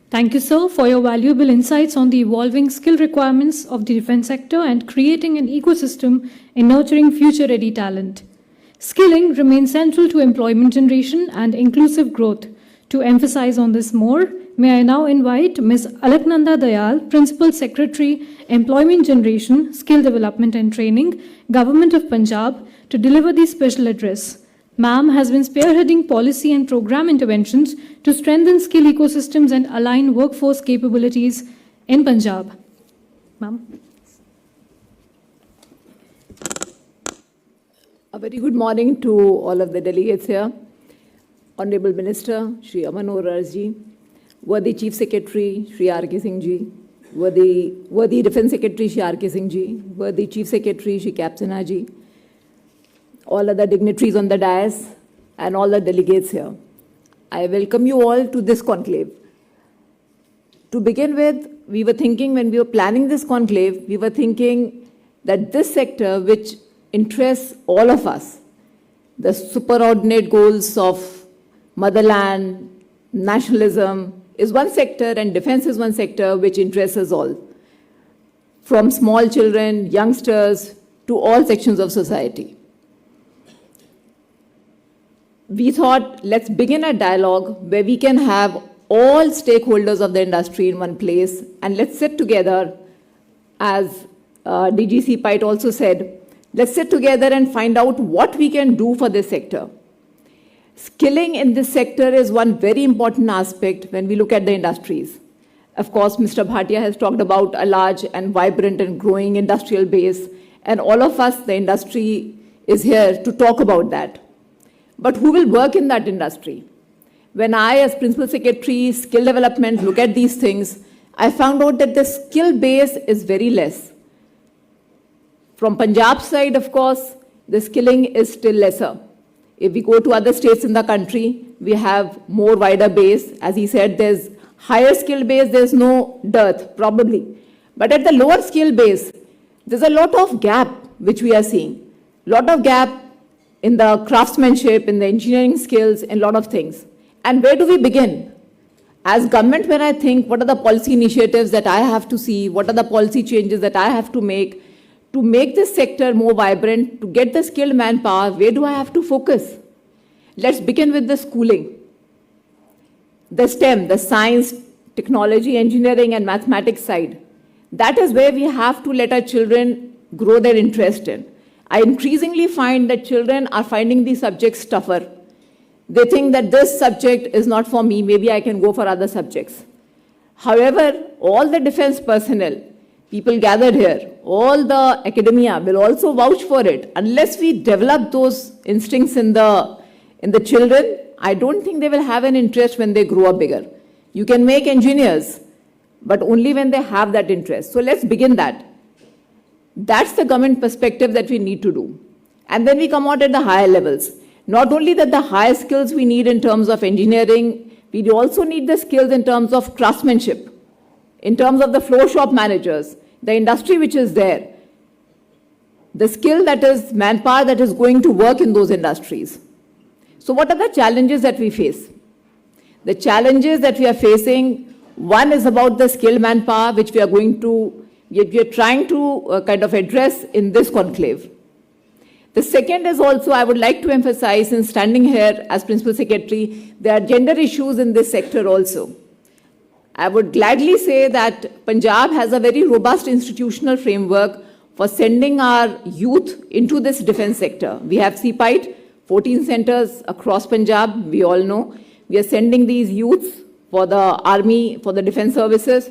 Thank you, sir, for your valuable insights on the evolving skill requirements of the defense sector and creating an ecosystem in nurturing future-ready talent. Skilling remains central to employment generation and inclusive growth. To emphasize on this more, may I now invite Ms. Alaknanda Dayal, Principal Secretary, Employment Generation, Skill Development and Training, Government of Punjab, to deliver the special address. Ma'am has been spearheading policy and program interventions to strengthen skill ecosystems and align workforce capabilities in Punjab. Ma'am. A very good morning to all of the delegates here. Honorable Minister, Shri Aman Orarji, worthy Chief Secretary, Shri R.K. Singh Ji, worthy Defence Secretary, Shri R.K. Singh Ji, worthy Chief Secretary, Shri Kapsana Ji, all other dignitaries on the dais, and all the delegates here. I welcome you all to this conclave. To begin with, we were thinking when we were planning this conclave, we were thinking that this sector, which interests all of us, the superordinate goals of motherland, nationalism, is one sector, and defense is one sector which interests us all, from small children, youngsters, to all sections of society. We thought, let's begin a dialogue where we can have all stakeholders of the industry in one place, and let's sit together, as DGC Pite also said, let's sit together and find out what we can do for this sector. Skilling in this sector is one very important aspect when we look at the industries. Of course, Mr. Bhatia has talked about a large and vibrant and growing industrial base, and all of us, the industry, is here to talk about that. But who will work in that industry? When I, as Principal Secretary, Skill Development, look at these things, I found out that the skill base is very less. From Punjab side, of course, the skilling is still lesser. If we go to other states in the country, we have more wider base. As he said, there's higher skill base, there's no dearth, probably. But at the lower skill base, there's a lot of gap which we are seeing. Lot of gap in the craftsmanship, in the engineering skills, in a lot of things. And where do we begin? As government, when I think, what are the policy initiatives that I have to see? What are the policy changes that I have to make this sector more vibrant, to get the skilled manpower? Where do I have to focus? Let's begin with the schooling. The STEM, the science, technology, engineering, and mathematics side. That is where we have to let our children grow their interest in. I increasingly find that children are finding these subjects tougher. They think that this subject is not for me, maybe I can go for other subjects. However, all the defense personnel, people gathered here, all the academia will also vouch for it. Unless we develop those instincts in the children, I don't think they will have an interest when they grow up bigger. You can make engineers, but only when they have that interest. So let's begin that. That's the government perspective that we need to do. And then we come out at the higher levels. Not only that the higher skills we need in terms of engineering, we also need the skills in terms of craftsmanship, in terms of the floor shop managers, the industry which is there, the skill that is manpower that is going to work in those industries. So what are the challenges that we face? The challenges that we are facing, one is about the skilled manpower, which we are trying to kind of address in this conclave. The second is also, I would like to emphasize, in standing here as Principal Secretary, there are gender issues in this sector also. I would gladly say that Punjab has a very robust institutional framework for sending our youth into this defense sector. We have CPITE, 14 centers across Punjab, we all know. We are sending these youths for the army, for the defense services.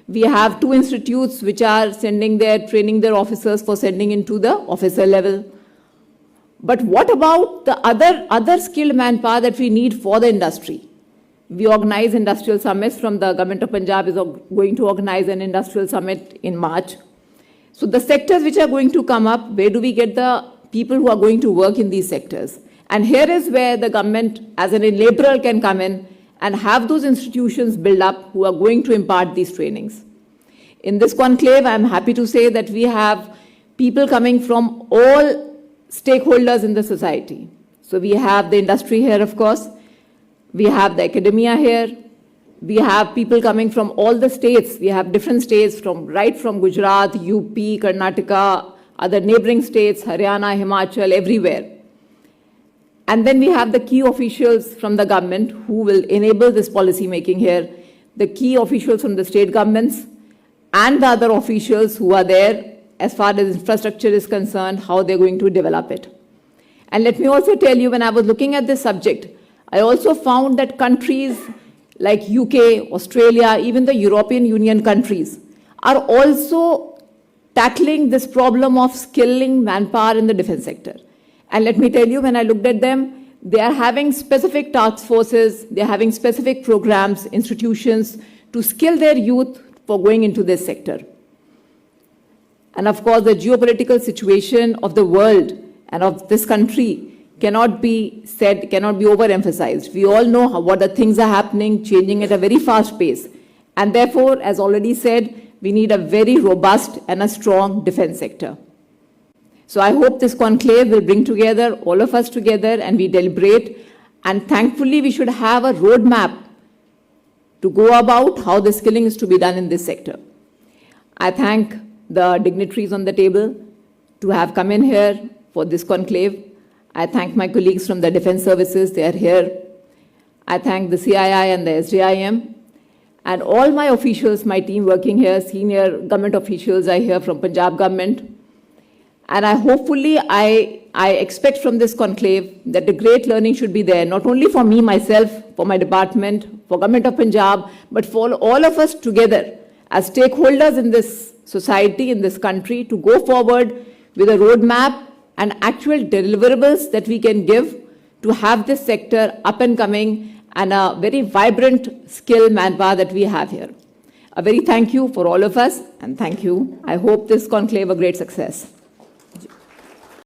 We have 2 institutes which are training their officers for sending into the officer level. But what about the other skilled manpower that we need for the industry? We organize industrial summits. From the Government of Punjab is going to organize an industrial summit in March. So the sectors which are going to come up, where do we get the people who are going to work in these sectors? And here is where the government as an enabler can come in and have those institutions build up who are going to impart these trainings. In this conclave, I'm happy to say that we have people coming from all stakeholders in the society. So we have the industry here, of course. We have the academia here. We have people coming from all the states. We have different states right from Gujarat, UP, Karnataka, other neighboring states, Haryana, Himachal, everywhere. And then we have the key officials from the government who will enable this policy making here, the key officials from the state governments, and the other officials who are there as far as infrastructure is concerned, how they're going to develop it. And let me also tell you, when I was looking at this subject, I also found that countries like UK, Australia, even the European Union countries are also tackling this problem of skilling manpower in the defense sector. And let me tell you, when I looked at them, they are having specific task forces, they're having specific programs, institutions to skill their youth for going into this sector. And of course, the geopolitical situation of the world and of this country cannot be said, cannot be overemphasized. We all know what the things are happening, changing at a very fast pace. And therefore, as already said, we need a very robust and a strong defense sector. So I hope this conclave will bring together all of us together and we deliberate. And thankfully, we should have a roadmap to go about how the skilling is to be done in this sector. I thank the dignitaries on the table to have come in here for this conclave. I thank my colleagues from the defense services, they are here. I thank the CII and the SDIM. And all my officials, my team working here, senior government officials are here from Punjab government. And I expect from this conclave that the great learning should be there, not only for me, myself, for my department, for Government of Punjab, but for all of us together as stakeholders in this society, in this country, to go forward with a roadmap and actual deliverables that we can give to have this sector up and coming and a very vibrant skilled manpower that we have here. A very thank you for all of us, and thank you. I hope this conclave a great success.